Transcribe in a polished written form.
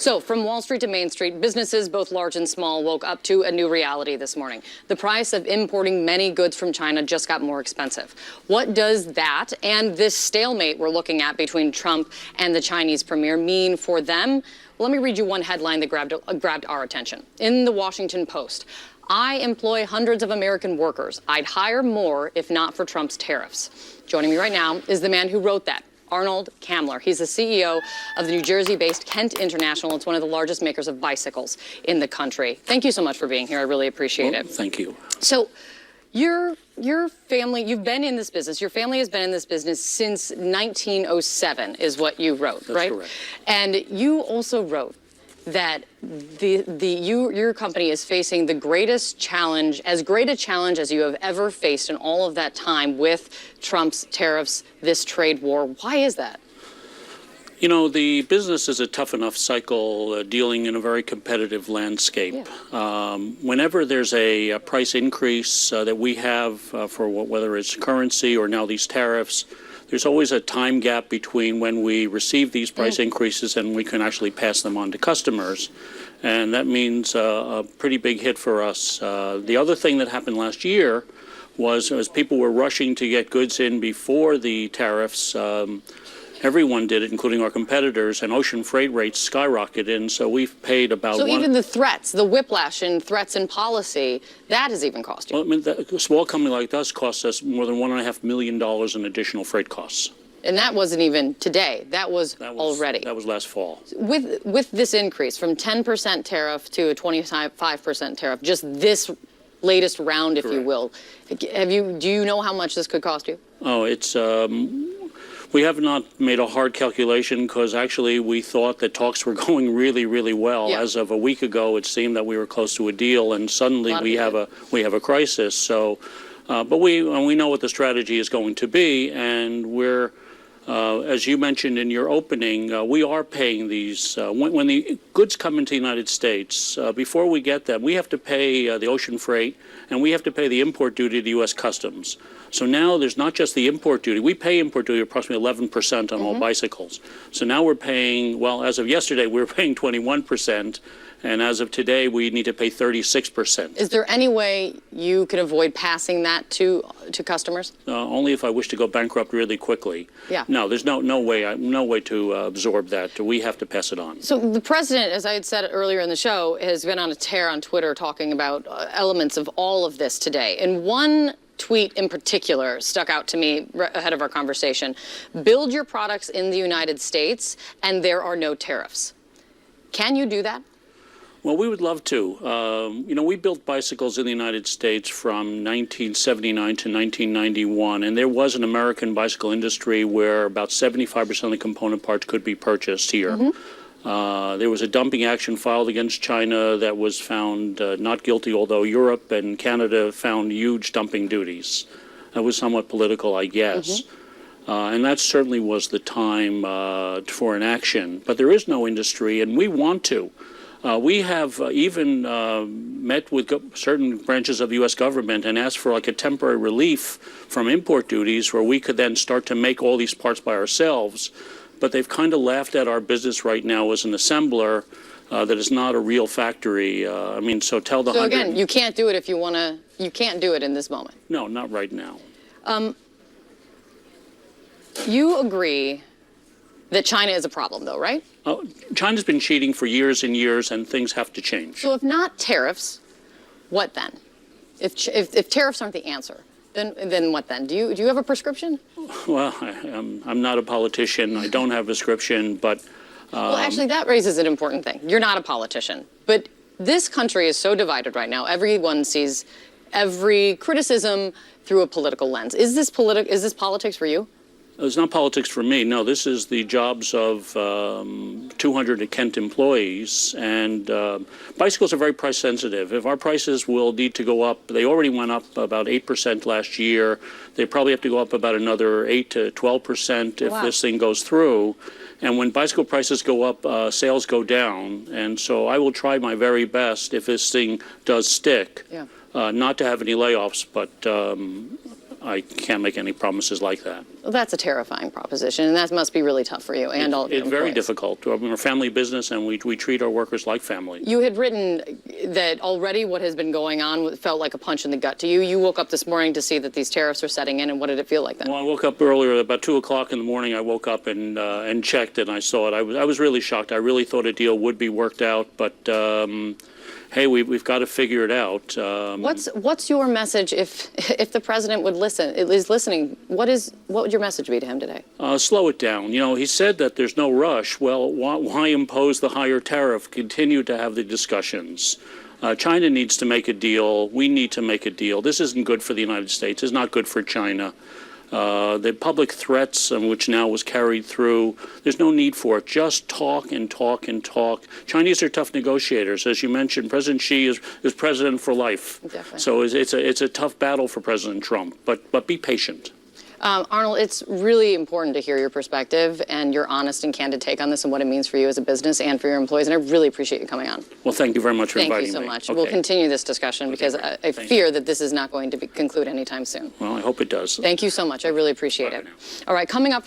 So from Wall Street to Main Street, businesses, both large and small, woke up to a new reality this morning. The price of importing many goods from China just got more expensive. What does that and this stalemate we're looking at between Trump and the Chinese premier mean for them? Well, let me read you one headline that grabbed our attention. In the Washington Post, I employ hundreds of American workers. I'd hire more if not for Trump's tariffs. Joining me right now is the man who wrote that, Arnold Kamler. He's the CEO of the New Jersey-based Kent International. It's one of the largest makers of bicycles in the country. Thank you so much for being here. I really appreciate it. Thank you. So your family, you've been in this business. Your family has been in this business since 1907 is what you wrote, That's right? Correct. And you also wrote that your company is facing the greatest challenge, as great a challenge as you have ever faced in all of that time with Trump's tariffs, this trade war. Why is that? You know, the business is a tough enough cycle dealing in a very competitive landscape. Yeah. Whenever there's a price increase that we have for whether it's currency or now these tariffs, there's always a time gap between when we receive these price increases and we can actually pass them on to customers. And that means a pretty big hit for us. The other thing that happened last year was as people were rushing to get goods in before the tariffs, everyone did it, including our competitors, and ocean freight rates skyrocketed, and so we've paid about So even the threats, the whiplash in threats and policy, that has even cost you. Well, I mean, a small company like us costs us more than $1.5 million in additional freight costs. And that wasn't even today. That was already. That was last fall. With this increase from 10% tariff to a 25% tariff, just this latest round, if you will, do you know how much this could cost you? Oh, it's we have not made a hard calculation because actually we thought that talks were going really, really well. Yeah. As of a week ago, it seemed that we were close to a deal, and suddenly we have a crisis. So, but we know what the strategy is going to be, and we're. As you mentioned in your opening, we are paying these. When the goods come into the United States, before we get them, we have to pay the ocean freight, and we have to pay the import duty to U.S. Customs. So now there's not just the import duty. We pay import duty approximately 11% on all bicycles. So now we're paying, well, as of yesterday, we were paying 21%. And as of today, we need to pay 36%. Is there any way you can avoid passing that to customers? Only if I wish to go bankrupt really quickly. Yeah. No, there's no way to absorb that. We have to pass it on. So the president, as I had said earlier in the show, has been on a tear on Twitter talking about elements of all of this today. And one tweet in particular stuck out to me ahead of our conversation. Build your products in the United States and there are no tariffs. Can you do that? Well, we would love to. You know, we built bicycles in the United States from 1979 to 1991, and there was an American bicycle industry where about 75% of the component parts could be purchased here. There was a dumping action filed against China that was found not guilty, although Europe and Canada found huge dumping duties. That was somewhat political, I guess. And that certainly was the time for an action. But there is no industry, and we want to. We have even met with certain branches of the U.S. government and asked for like a temporary relief from import duties where we could then start to make all these parts by ourselves. But they've kind of laughed at our business right now as an assembler that is not a real factory. I mean, so tell the... So again, you can't do it if you want to... You can't do it in this moment. No, not right now. You agree that China is a problem, though, right? China's been cheating for years and years, and things have to change. So if not tariffs, what then? If tariffs aren't the answer, then what then? Do you have a prescription? Well, I'm not a politician. I don't have a prescription, but... Well, actually, that raises an important thing. You're not a politician. But this country is so divided right now. Everyone sees every criticism through a political lens. Is this politics for you? It's not politics for me. No, this is the jobs of 200 Kent employees, and bicycles are very price sensitive. If our prices will need to go up, they already went up about 8% last year. They probably have to go up about another 8 to 12% if this thing goes through. And when bicycle prices go up, sales go down. And so I will try my very best if this thing does stick, not to have any layoffs, but I can't make any promises like that. Well, that's a terrifying proposition, and that must be really tough for you and all of your It's very employees. difficult. We're a family business, and we treat our workers like family. You had written that already what has been going on felt like a punch in the gut to you. You woke up this morning to see that these tariffs are setting in, and what did it feel like then? Well, I woke up earlier, about 2 o'clock in the morning. I woke up and checked, and I saw it. I was really shocked. I really thought a deal would be worked out, but hey, we've got to figure it out. What's your message if the president would listen? Is listening? What would your message be to him today? Slow it down. You know, he said that there's no rush. Well, why impose the higher tariff? Continue to have the discussions. China needs to make a deal. We need to make a deal. This isn't good for the United States. It's not good for China. The public threats, which now was carried through, there's no need for it. Just talk and talk and talk. Chinese are tough negotiators. As you mentioned, President Xi is president for life. Definitely. So it's a tough battle for President Trump, but be patient. Arnold, it's really important to hear your perspective and your honest and candid take on this and what it means for you as a business and for your employees. And I really appreciate you coming on. Well, thank you very much for inviting me. Thank you so much. Okay. We'll continue this discussion because great. I fear that this is not going to conclude anytime soon. Well, I hope it does. Thank you so much. I really appreciate Bye it. now. All right, coming up.